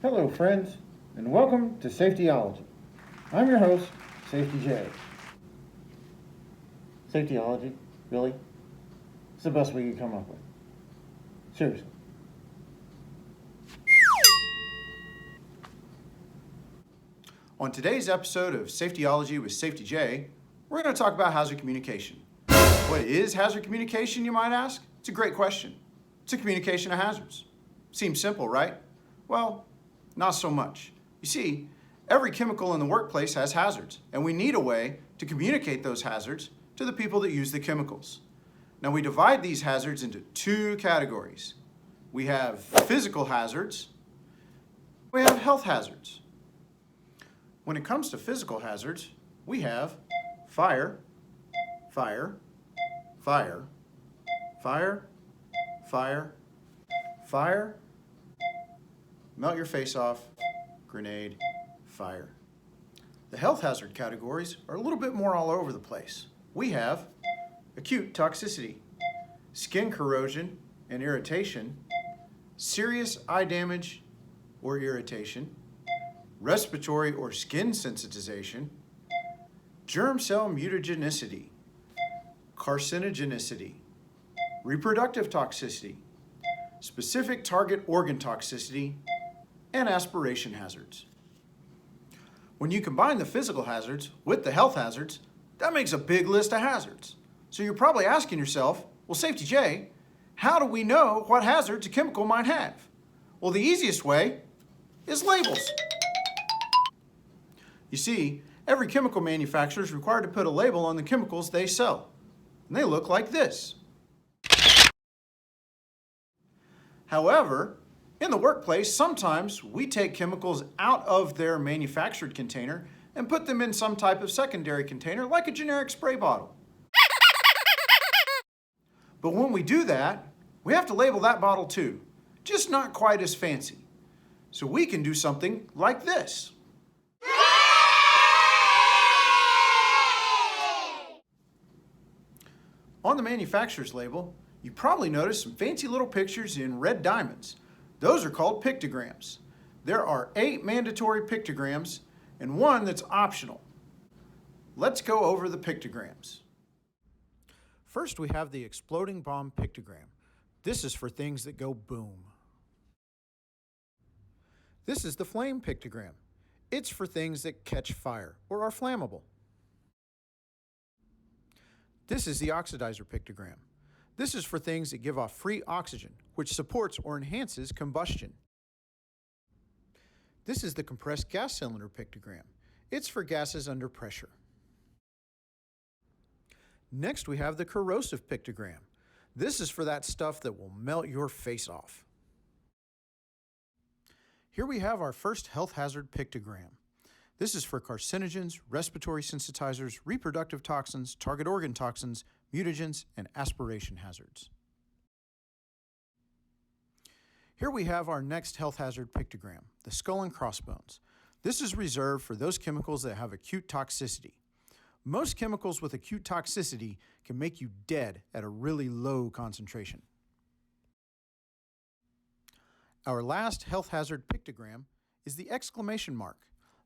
Hello, friends, and welcome to Safetyology. I'm your host, Safety J. Safetyology? Really? It's the best we could come up with. Seriously. On today's episode of Safetyology with Safety J, we're going to talk about hazard communication. What is hazard communication, you might ask? It's a great question. It's a communication of hazards. Seems simple, right? Well, not so much. You see, every chemical in the workplace has hazards, and we need a way to communicate those hazards to the people that use the chemicals. Now, we divide these hazards into two categories. We have physical hazards, we have health hazards. When it comes to physical hazards, we have fire, fire, fire, fire, fire, fire, melt your face off, grenade, fire. The health hazard categories are a little bit more all over the place. We have acute toxicity, skin corrosion and irritation, serious eye damage or irritation, respiratory or skin sensitization, germ cell mutagenicity, carcinogenicity, reproductive toxicity, specific target organ toxicity, and aspiration hazards. When you combine the physical hazards with the health hazards, that makes a big list of hazards. So you're probably asking yourself, well, Safety J, how do we know what hazards a chemical might have? Well, the easiest way is labels. You see, every chemical manufacturer is required to put a label on the chemicals they sell, and they look like this. However, in the workplace, sometimes we take chemicals out of their manufactured container and put them in some type of secondary container, like a generic spray bottle. But when we do that, we have to label that bottle too, just not quite as fancy. So we can do something like this. On the manufacturer's label, you probably noticed some fancy little pictures in red diamonds. Those are called pictograms. There are 8 mandatory pictograms and 1 that's optional. Let's go over the pictograms. First, we have the exploding bomb pictogram. This is for things that go boom. This is the flame pictogram. It's for things that catch fire or are flammable. This is the oxidizer pictogram. This is for things that give off free oxygen, which supports or enhances combustion. This is the compressed gas cylinder pictogram. It's for gases under pressure. Next, we have the corrosive pictogram. This is for that stuff that will melt your face off. Here we have our first health hazard pictogram. This is for carcinogens, respiratory sensitizers, reproductive toxins, target organ toxins, mutagens, and aspiration hazards. Here we have our next health hazard pictogram, the skull and crossbones. This is reserved for those chemicals that have acute toxicity. Most chemicals with acute toxicity can make you dead at a really low concentration. Our last health hazard pictogram is the exclamation mark.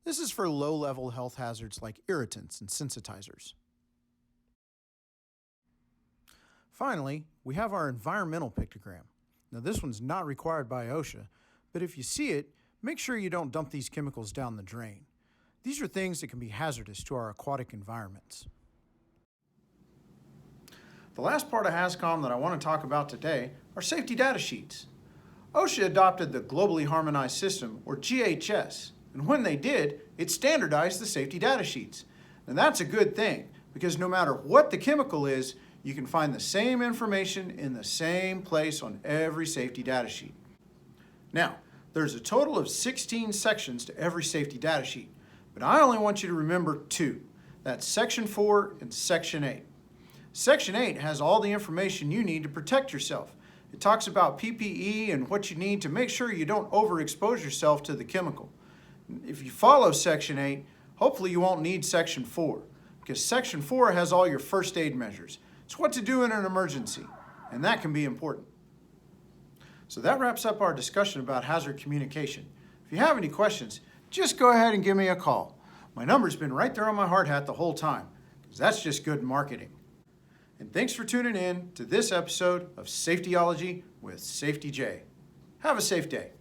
This is for low-level health hazards like irritants and sensitizers. Finally, we have our environmental pictogram. Now, this one's not required by OSHA, but if you see it, make sure you don't dump these chemicals down the drain. These are things that can be hazardous to our aquatic environments. The last part of HAZCOM that I want to talk about today are safety data sheets. OSHA adopted the Globally Harmonized System, or GHS, and when they did, it standardized the safety data sheets. And that's a good thing, because no matter what the chemical is, you can find the same information in the same place on every safety data sheet. Now, there's a total of 16 sections to every safety data sheet, but I only want you to remember 2. That's Section 4 and Section 8. Section 8 has all the information you need to protect yourself. It talks about PPE and what you need to make sure you don't overexpose yourself to the chemical. If you follow Section 8, hopefully you won't need Section 4, because Section 4 has all your first aid measures. It's what to do in an emergency, and that can be important. So that wraps up our discussion about hazard communication. If you have any questions, just go ahead and give me a call. My number's been right there on my hard hat the whole time, because that's just good marketing. And thanks for tuning in to this episode of Safetyology with Safety J. Have a safe day.